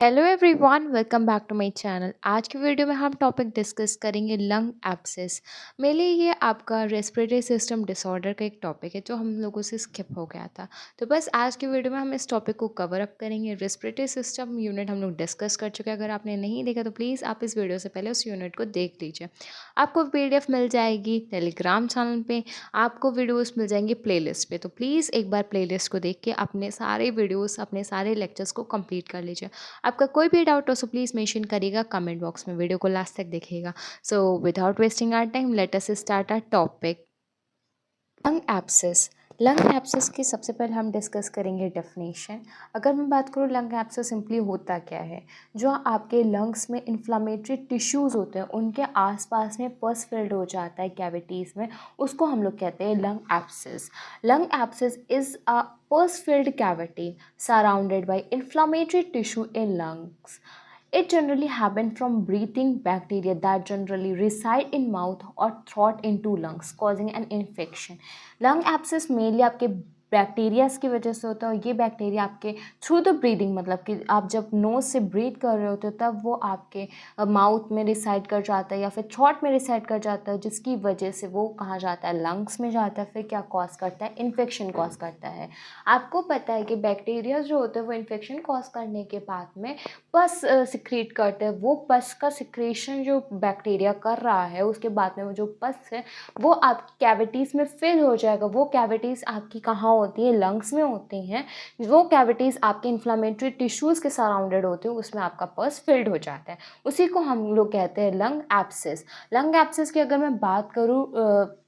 Hello everyone, welcome back to my channel. आज की video में हम टॉपिक डिस्कस करेंगे लंग एब्सेस। मेनली ये आपका रेस्पिरेटरी सिस्टम डिसऑर्डर का एक टॉपिक है जो हम लोगों से स्किप हो गया था। तो बस आज की वीडियो में हम इस टॉपिक को कवर अप करेंगे। रेस्पिरेटरी सिस्टम यूनिट हम लोग डिस्कस कर चुके हैं। अगर आपने नहीं देखा तो प्लीज़ आप इस वीडियो से पहले उस यूनिट को देख लीजिए। आपको PDF मिल जाएगी टेलीग्राम चैनल पर, आपको वीडियोज़ मिल जाएंगी प्लेलिस्ट पे। तो प्लीज़ एक बार प्लेलिस्ट को देख के अपने सारे वीडियोज़, अपने सारे लेक्चर्स को कंप्लीट कर लीजिए। आपका कोई भी डाउट हो सो प्लीज़ मेंशन करिएगा कमेंट बॉक्स में, वीडियो को लास्ट तक देखिएगा। So without wasting our time let us start our topic. Lung abscess. Lung abscess की सबसे पहले हम डिस्कस करेंगे डेफिनेशन। अगर मैं बात करूँ लंग एब्सेस सिंपली होता क्या है, जो आपके लंग्स में इन्फ्लामेटरी टिश्यूज़ होते हैं उनके आसपास में पस फिल्ड हो जाता है कैविटीज़ में, उसको हम लोग कहते हैं lung abscess. Lung abscess is a pus filled cavity surrounded by inflammatory tissue in lungs. It generally happens from breathing bacteria that generally reside in mouth or throat into lungs, causing an infection. Lung abscess mainly आपके bacterias की वजह से होता है, और ये bacteria आपके through the breathing, मतलब कि आप जब नोज से ब्रीथ कर रहे होते हो तब वो आपके माउथ में रिसाइड कर जाता है या फिर थ्रोट में रिसाइड कर जाता है, जिसकी वजह से वो कहाँ जाता है, लंग्स में जाता है। फिर क्या कॉज करता है, इन्फेक्शन कॉज करता है। आपको पता है कि बैक्टीरिया जो होते हैं वो इन्फेक्शन कॉज करने के बाद में पस सिक्रीट करते हैं। वो पस का सिक्रेशन जो बैक्टीरिया कर रहा है, उसके बाद में वो जो पस है वो आपकी कैविटीज़ में फिल हो जाएगा। वो कैविटीज़ आपकी कहाँ होती है, लंग्स में होती हैं। वो कैविटीज़ आपके इन्फ्लामेटरी टिश्यूज़ के सराउंडेड होते हैं, उसमें आपका पस फिल्ड हो जाता है। उसी को हम लोग कहते हैं लंग एब्सेस। लंग एब्सेस की अगर मैं बात करूँ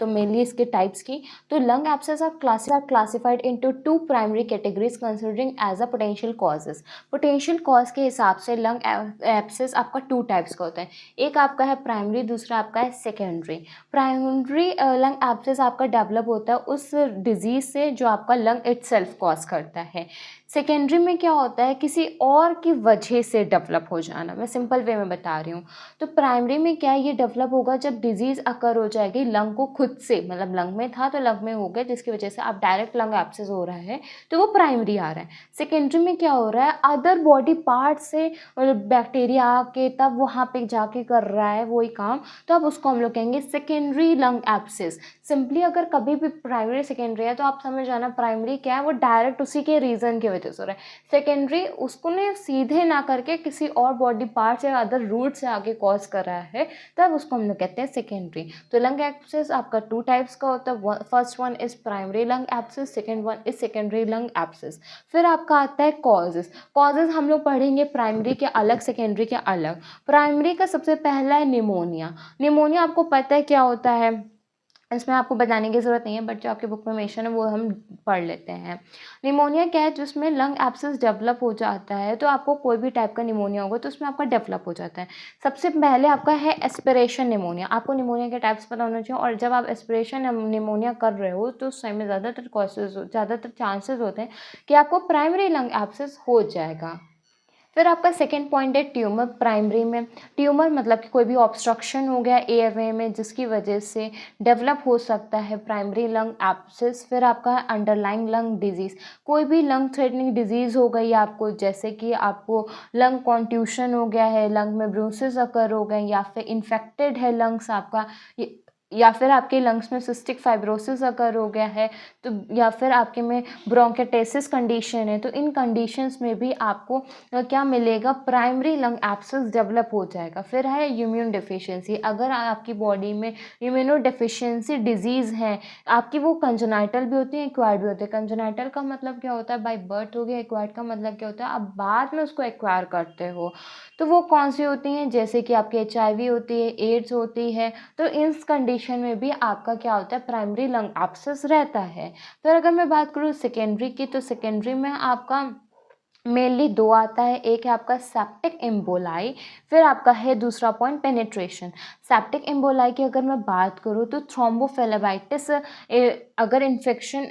तो मेनली इसके टाइप्स की, तो lung abscess are classified into two primary categories considering as a potential causes. Potential cause के हिसाब से लंग एब्सेस आपका टू टाइप्स का होता है। एक आपका है प्राइमरी, दूसरा आपका है सेकेंडरी। प्राइमरी लंग एब्सेस आपका डेवलप होता है उस डिजीज से जो आपका लंग इटसेल्फ कॉज करता है। सेकेंडरी में क्या होता है, किसी और की वजह से डेवलप हो जाना। मैं सिंपल वे में बता रही हूँ। तो प्राइमरी में क्या है, ये डेवलप होगा जब डिजीज़ अकर हो जाएगी लंग को खुद से, मतलब लंग में था तो लंग में हो गया, जिसकी वजह से आप डायरेक्ट लंग एब्सेस हो रहा है, तो वो प्राइमरी आ रहा है। सेकेंडरी में क्या हो रहा है, अदर बॉडी पार्ट से बैक्टीरिया आके तब वहाँ पे जाके कर रहा है वही काम, तो अब उसको हम लोग कहेंगे सेकेंडरी लंग एब्सेस। सिंपली अगर कभी भी प्राइमरी सेकेंडरी है तो आप समझ जाना प्राइमरी क्या है, वो डायरेक्ट उसी के रीज़न की वजह से हो रहा है। सेकेंडरी उसको ने सीधे ना करके किसी और बॉडी पार्ट या अदर रूट से आगे कॉज कर रहा है, तब उसको हम लोग कहते हैं सेकेंडरी। तो लंग एब्सेस आपका टू टाइप्स का होता है। First one is primary lung abscess, second one is secondary lung abscess. फिर आपका आता है कॉजेज। कॉजेज हम लोग पढ़ेंगे प्राइमरी के अलग, सेकेंडरी के अलग। प्राइमरी का सबसे पहला है निमोनिया। निमोनिया आपको पता है क्या होता है, इसमें आपको बताने की ज़रूरत नहीं है, बट जो आपके बुक में मेंशन है वो हम पढ़ लेते हैं। निमोनिया क्या है, जिसमें लंग एब्सेस डेवलप हो जाता है। तो आपको कोई भी टाइप का निमोनिया होगा तो उसमें आपका डेवलप हो जाता है। सबसे पहले आपका है एस्पिरेशन निमोनिया। आपको निमोनिया के टाइप्स पता होना चाहिए, और जब आप एस्पिरेशन निमोनिया कर रहे हो तो उस टाइम में ज़्यादातर चांसेस होते हैं कि आपको प्राइमरी लंग एब्सेस हो जाएगा। फिर आपका सेकेंड पॉइंट है ट्यूमर। प्राइमरी में ट्यूमर मतलब कि कोई भी ऑब्स्ट्रक्शन हो गया एयरवे में, जिसकी वजह से डेवलप हो सकता है प्राइमरी लंग एब्सेस। फिर आपका है अंडरलाइंग लंग डिजीज़। कोई भी लंग थ्रेटनिंग डिजीज़ हो गई आपको, जैसे कि आपको लंग कॉन्ट्यूशन हो गया है, लंग में ब्रूसेस अकर हो गए, या फिर इन्फेक्टेड है लंग्स आपका, या फिर आपके लंग्स में सिस्टिक फाइब्रोसिस अगर हो गया है, तो या फिर आपके में ब्रोंकेटेसिस कंडीशन है, तो इन कंडीशंस में भी आपको क्या मिलेगा, प्राइमरी लंग एब्सेस डेवलप हो जाएगा। फिर है इम्यून डिफिशियंसी। अगर आपकी बॉडी में इम्यूनो डिफिशियंसी डिजीज़ है आपकी, वो कंजेनाइटल भी होती है, एक्वायर्ड भी होती है। कंजेनाइटल का मतलब क्या होता है, बाय बर्थ हो गया। एक्वायर्ड का मतलब क्या होता है, आप बाद में उसको एक्वायर करते हो। तो वो कौन सी होती हैं, जैसे कि आपकी HIV होती है, एड्स होती है। तो इस कंडीशन में भी आपका क्या होता है, प्राइमरी लंग एब्सेस रहता है। फिर अगर मैं बात करूँ सेकेंडरी की, तो सेकेंडरी में आपका मेनली दो आता है। एक है आपका सेप्टिक एम्बोलाई, फिर आपका है दूसरा पॉइंट पेनिट्रेशन। सेप्टिक एम्बोलाई की अगर मैं बात करूँ तो थ्रोम्बोफिलेबाइटिस अगर इन्फेक्शन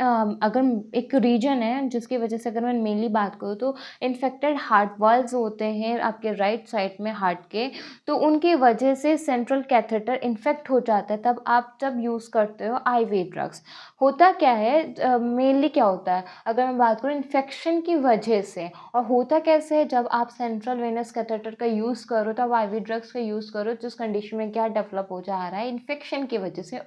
अगर एक रीजन है जिसकी वजह से अगर मैं मेनली बात करूँ तो इन्फेक्टेड हार्ट वाल्व्स होते हैं आपके राइट साइड में हार्ट के, तो उनकी वजह से सेंट्रल कैथेटर इन्फेक्ट हो जाता है, तब आप जब यूज़ करते हो आईवी ड्रग्स। होता क्या है मेनली क्या होता है अगर मैं बात करूँ इन्फेक्शन की वजह से, और होता कैसे है जब आप सेंट्रल वेनस कैथेटर का यूज़ करो तब आईवी ड्रग्स का यूज़ करो, जिस कंडीशन में क्या डेवलप हो जा रहा है इन्फेक्शन की वजह से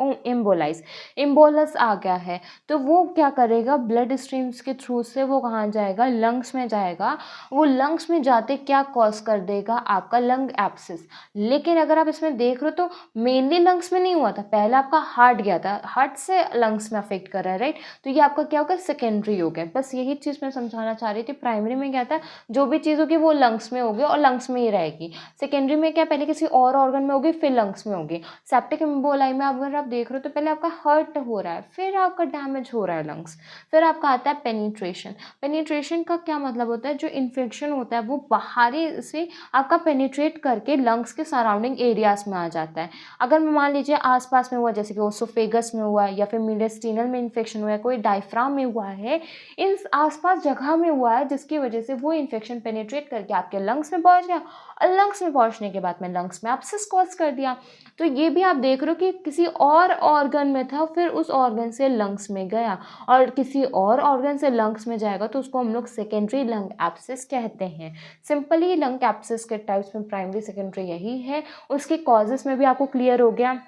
इम्बोलस आ गया है, तो वो क्या करेगा ब्लड स्ट्रीम्स के थ्रू से वो कहाँ जाएगा, लंग्स में जाएगा। वो लंग्स में जाते क्या कॉज कर देगा आपका लंग एब्सेस। लेकिन अगर आप इसमें देख रहे हो तो मेनली लंग्स में नहीं हुआ था, पहले आपका हार्ट गया था, हार्ट से लंग्स में अफेक्ट कर रहा है, राइट। तो ये आपका क्या होगा, सेकेंडरी हो गया। बस यही चीज़ मैं समझाना चाह रही थी। प्राइमरी में क्या था, जो भी चीज़ होगी वो लंग्स में होगी और लंग्स में ही रहेगी। सेकेंडरी में क्या, पहले किसी और ऑर्गन में होगी फिर लंग्स में होगी। सेप्टिक एम्बोलाई में अगर आप देख रहे हो तो पहले आपका हर्ट हो रहा है, फिर आपका डैमेज हो रहा है लंग्स, फिर आपका आता है पेनिट्रेशन। पेनिट्रेशन का क्या मतलब होता है, जो इन्फेक्शन होता है वो बाहरी से आपका पेनिट्रेट करके लंग्स के सराउंडिंग एरियाज में आ जाता है। अगर मान लीजिए आसपास में हुआ, जैसे कि ओसोफेगस में हुआ है या फिर मीडिस्टिनल में इन्फेक्शन हुआ है, कोई डायफ्राम में हुआ है, इन आसपास जगह में हुआ है जिसकी वजह से वो इन्फेक्शन पेनिट्रेट करके आपके लंग्स में पहुंच गया, और लंग्स में पहुंचने के बाद में लंग्स में एब्सेस कॉज कर दिया। तो ये भी आप देख रहे हो कि किसी और ऑर्गन में था फिर उस ऑर्गन से लंग्स में गया, और किसी और ऑर्गन से लंग्स में जाएगा तो उसको हम लोग सेकेंडरी लंग एब्सेस कहते हैं। सिंपली लंग एब्सेस के टाइप्स में प्राइमरी सेकेंडरी यही है। उसके कॉजेस में भी आपको क्लियर हो गया।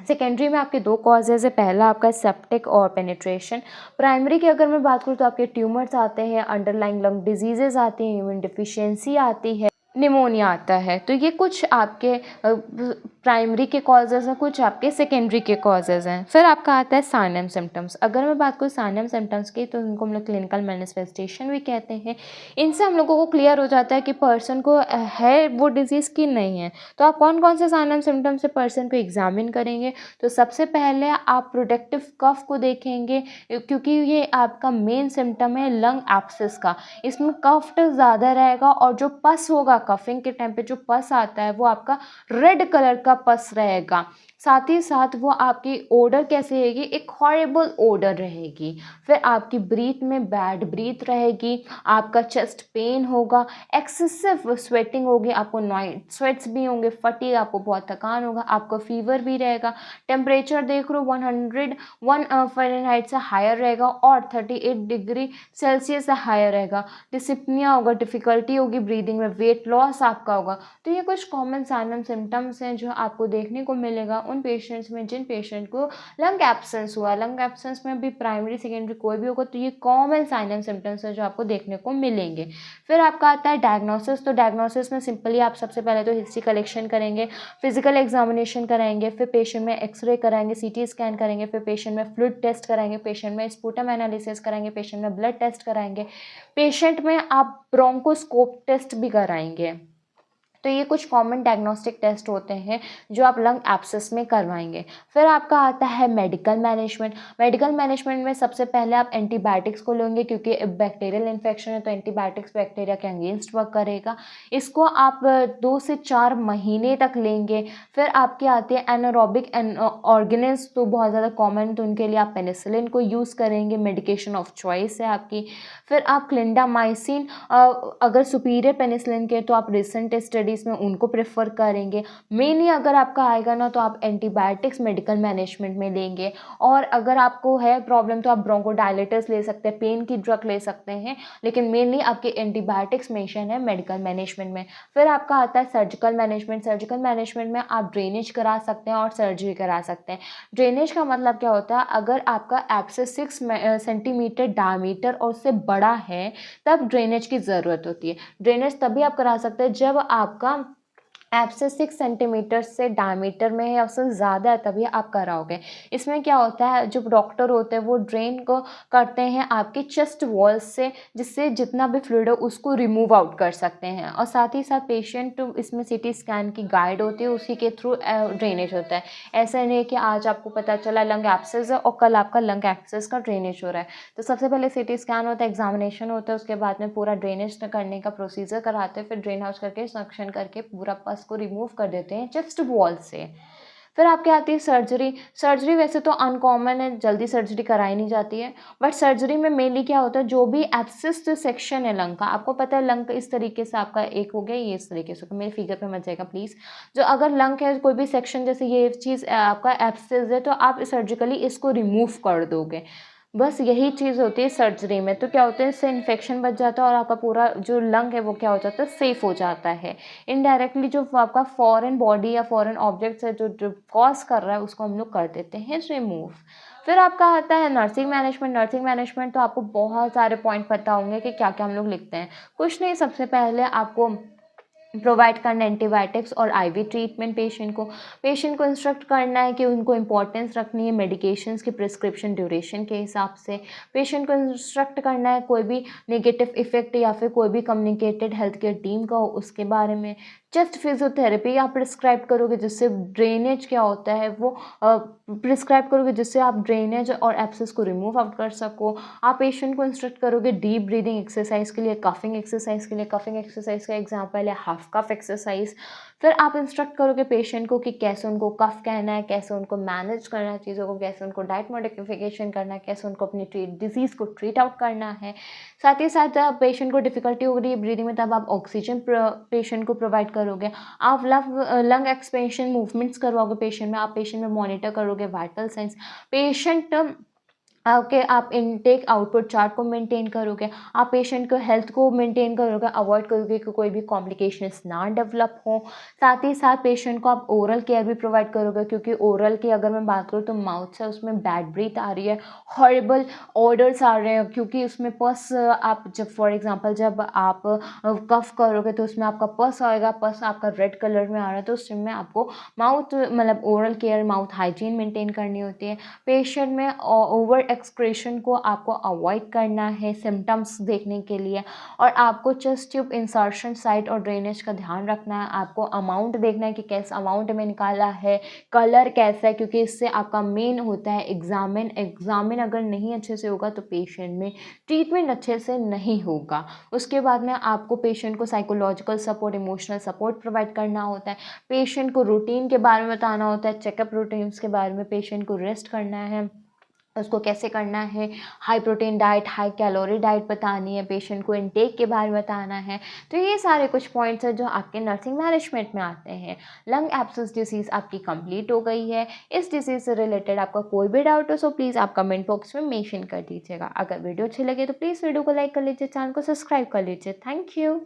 सेकेंडरी में आपके दो कॉजेज़ है, पहला आपका सेप्टिक और पेनिट्रेशन। प्राइमरी की अगर मैं बात करूँ तो आपके ट्यूमर्स आते हैं, अंडरलाइंग लंग डिजीजेज आती हैं, इम्यून डिफिशियंसी आती है, निमोनिया आता है। तो ये कुछ आपके प्राइमरी के कॉजेज़ हैं, कुछ आपके सेकेंडरी के कॉजेज़ हैं। फिर आपका आता है साइन एंड सिम्टम्स। अगर मैं बात करूँ साइन एंड सिम्टम्स की तो इनको हम लोग क्लिनिकल मैनिफेस्टेशन भी कहते हैं। इनसे हम लोगों को क्लियर हो जाता है कि पर्सन को है वो डिज़ीज़ की नहीं है। तो आप कौन कौन से साइन एंड सिम्टम्स से पर्सन को एग्जामिन करेंगे, तो सबसे पहले आप प्रोडक्टिव कफ को देखेंगे, क्योंकि ये आपका मेन सिम्टम है लंग एब्सेस का। इसमें कफ ज़्यादा रहेगा और जो पस होगा कफिंग के टाइम पे जो पस आता है वो आपका रेड कलर का पस रहेगा। साथ ही साथ वो आपकी ओडर कैसी रहेगी, एक हॉरिबल ओडर रहेगी। फिर आपकी ब्रीथ में बैड ब्रीथ रहेगी, आपका चेस्ट पेन होगा, एक्सेसिव स्वेटिंग होगी, आपको नाइट स्वेट्स भी होंगे, फटीग, आपको बहुत थकान होगा, आपको फीवर भी रहेगा। टेम्परेचर देख लो 101 फ़ारेनहाइट से हायर रहेगा और 38 डिग्री सेल्सियस से हायर रहेगा। डिसिप्निया होगा, डिफ़िकल्टी होगी ब्रीदिंग में, वेट लॉस आपका होगा। तो ये कुछ कॉमन साइन एंड सिम्टम्स हैं जो आपको देखने को मिलेगा उन पेशेंट्स में जिन पेशेंट को लंग एब्सेंस हुआ। लंग एब्सेंस में भी प्राइमरी सेकेंडरी कोई भी होगा, तो ये कॉमन साइन एंड सिम्टम्स हैं जो आपको देखने को मिलेंगे। फिर आपका आता है डायग्नोसिस। तो डायग्नोसिस में सिंपली आप सबसे पहले तो हिस्ट्री कलेक्शन करेंगे, फिजिकल एग्जामिनेशन कराएंगे, फिर पेशेंट में एक्सरे कराएंगे, सीटी स्कैन करेंगे, फिर पेशेंट में फ्लूइड टेस्ट कराएंगे, पेशेंट में स्पूटम एनालिसिस कराएंगे, पेशेंट में ब्लड टेस्ट कराएंगे, पेशेंट में आप ब्रोंकोस्कोप टेस्ट भी कराएंगे। तो ये कुछ कॉमन डायग्नोस्टिक टेस्ट होते हैं जो आप लंग एब्सेस में करवाएंगे। फिर आपका आता है मेडिकल मैनेजमेंट। मेडिकल मैनेजमेंट में सबसे पहले आप एंटीबायोटिक्स को लेंगे, क्योंकि बैक्टीरियल इन्फेक्शन है तो एंटीबायोटिक्स बैक्टीरिया के अगेंस्ट वर्क करेगा। इसको आप 2 से 4 महीने तक लेंगे। फिर आपके आते हैं एनारोबिक ऑर्गेनिज्म, तो बहुत ज़्यादा कॉमन, तो उनके लिए आप पेनिसिलिन को यूज़ करेंगे, मेडिकेशन ऑफ चॉइस है आपकी। फिर आप क्लिंडामाइसिन, अगर सुपीरियर पेनिसिलिन के तो आप रिसेंट स्टडीज़ में उनको प्रेफर करेंगे। मेनली अगर आपका आएगा ना तो आप एंटीबायोटिक्स मेडिकल मैनेजमेंट में लेंगे, और अगर आपको है प्रॉब्लम तो आप ब्रोंकोडायलेटर्स ले सकते हैं, पेन की ड्रग ले सकते हैं, लेकिन मेनली आपके एंटीबायोटिक्स मेंशन है मेडिकल मैनेजमेंट में। फिर आपका आता है सर्जिकल मैनेजमेंट। सर्जिकल मैनेजमेंट में आप ड्रेनेज करा सकते हैं और सर्जरी करा सकते हैं। ड्रेनेज का मतलब क्या होता है, अगर आपका एब्सेस 6 सेंटीमीटर डायमीटर और उससे बड़ा है तब ड्रेनेज की ज़रूरत होती है। ड्रेनेज तभी आप करा सकते हैं जब आपका एब्सेस 6 सेंटीमीटर से डायमीटर में है या उससे ज़्यादा है, तभी आप कराओगे। इसमें क्या होता है, जो डॉक्टर होते हैं वो ड्रेन को करते हैं आपके चेस्ट वॉल्स से, जिससे जितना भी फ्लूइड है उसको रिमूव आउट कर सकते हैं। और साथ ही साथ पेशेंट इसमें सीटी स्कैन की गाइड होती है, उसी के थ्रू ड्रेनेज होता है। ऐसा नहीं है कि आज आपको पता चला लंग एब्सेस है और कल आपका लंग एब्सेस का ड्रेनेज हो रहा है। तो सबसे पहले सीटी स्कैन होता है, एग्जामिनेशन होता है, उसके बाद में पूरा ड्रेनेज करने का प्रोसीजर कराते हैं, फिर ड्रेन हाउस करके सक्शन करके पूरा पस को रिमूव कर देते हैं चेस्ट वॉल से। फिर आपके आती है सर्जरी। सर्जरी वैसे तो अनकॉमन है, जल्दी सर्जरी कराई नहीं जाती है, बट सर्जरी में मेनली क्या होता है, जो भी एब्सिस जो सेक्शन है लंग का, आपको पता है लंग इस तरीके से आपका एक हो गया, ये इस तरीके से, मेरे फिगर पे मत जाएगा प्लीज़। जो अगर लंग है कोई भी सेक्शन, जैसे ये चीज़ आपका एब्सिस है, तो आप सर्जिकली इसको रिमूव कर दोगे। बस यही चीज़ होती है सर्जरी में। तो क्या होता है, इससे इन्फेक्शन बच जाता है और आपका पूरा जो लंग है वो क्या हो जाता है, सेफ हो जाता है। इनडायरेक्टली जो आपका फॉरेन बॉडी या फॉरेन ऑब्जेक्ट्स है जो कॉज कर रहा है, उसको हम लोग कर देते हैं रिमूव। फिर आपका आता है नर्सिंग मैनेजमेंट। नर्सिंग मैनेजमेंट तो आपको बहुत सारे पॉइंट पता होंगे कि क्या क्या हम लोग लिखते हैं। कुछ नहीं, सबसे पहले आपको प्रोवाइड करना एंटीबायोटिक्स और आईवी ट्रीटमेंट पेशेंट को इंस्ट्रक्ट करना है कि उनको इंपॉर्टेंस रखनी है मेडिकेशंस की प्रिस्क्रिप्शन ड्यूरेशन के हिसाब से। पेशेंट को इंस्ट्रक्ट करना है कोई भी नेगेटिव इफेक्ट या फिर कोई भी कम्युनिकेटेड हेल्थ केयर टीम का हो उसके बारे में। चेस्ट फिजियोथेरेपी आप प्रिस्क्राइब करोगे, जिससे ड्रेनेज क्या होता है वो प्रिस्क्राइब करोगे, जिससे आप ड्रेनेज और एब्सेस को रिमूव आउट कर सको। आप पेशेंट को इंस्ट्रक्ट करोगे डीप ब्रीदिंग एक्सरसाइज के लिए, कफिंग एक्सरसाइज के लिए। कफिंग एक्सरसाइज का एग्जांपल है हाफ कफ एक्सरसाइज। फिर आप इंस्ट्रक्ट करोगे पेशेंट को कि कैसे उनको कफ कहना है, कैसे उनको मैनेज करना है चीज़ों को, कैसे उनको डाइट मॉडिफिकेशन करना है, कैसे उनको अपनी डिजीज़ को ट्रीट आउट करना है। साथ ही साथ पेशेंट को डिफिकल्टी हो रही है ब्रीदिंग में, तब आप ऑक्सीजन पेशेंट को प्रोवाइड करोगे। आप लंग एक्सपेंशन मूवमेंट्स करवाओगे पेशेंट में। आप पेशेंट में मॉनिटर करोगे वाइटल साइंस। पेशेंट ओके, आप इनटेक आउटपुट चार्ट को मेंटेन करोगे। आप पेशेंट को हेल्थ को मेंटेन करोगे, अवॉइड करोगे कि कोई भी कॉम्प्लिकेशंस ना डेवलप हो। साथ ही साथ पेशेंट को आप ओरल केयर भी प्रोवाइड करोगे, क्योंकि ओरल की अगर मैं बात करूँ तो माउथ से उसमें बैड ब्रीथ आ रही है, हॉरिबल ऑर्डर्स आ रहे हैं, क्योंकि उसमें पस आप जब फॉर एग्जांपल जब आप कफ करोगे तो उसमें आपका पस आएगा, पस आपका रेड कलर में आ रहा है, तो उस टाइम में आपको माउथ मतलब oral care, mouth hygiene maintain करनी होती है। पेशेंट में ओवर एक्सक्रेशन को आपको अवॉइड करना है सिम्टम्स देखने के लिए। और आपको चेस्ट ट्यूब इंसर्शन साइट और ड्रेनेज का ध्यान रखना है। आपको अमाउंट देखना है कि कैसा अमाउंट में निकाला है, कलर कैसा है, क्योंकि इससे आपका मेन होता है एग्जामिन अगर नहीं अच्छे से होगा तो पेशेंट में ट्रीटमेंट अच्छे से नहीं होगा। उसके बाद में आपको पेशेंट को psychological support, emotional support provide करना होता है। पेशेंट को रूटीन के बारे में बताना होता है, चेकअप रूटीन्स के बारे में, पेशेंट को रेस्ट करना है, उसको कैसे करना है, high protein diet, high calorie diet बतानी है, पेशेंट को इनटेक के बारे में बताना है। तो ये सारे कुछ पॉइंट्स हैं जो आपके नर्सिंग मैनेजमेंट में आते हैं। लंग एब्सेस डिसीज़ आपकी कंप्लीट हो गई है। इस डिसीज़ से रिलेटेड आपका कोई भी डाउट हो सो प्लीज़ आप कमेंट बॉक्स में मेंशन कर दीजिएगा। अगर वीडियो अच्छी लगे तो प्लीज़ वीडियो को लाइक कर लीजिए, चैनल को सब्सक्राइब कर लीजिए। Thank you.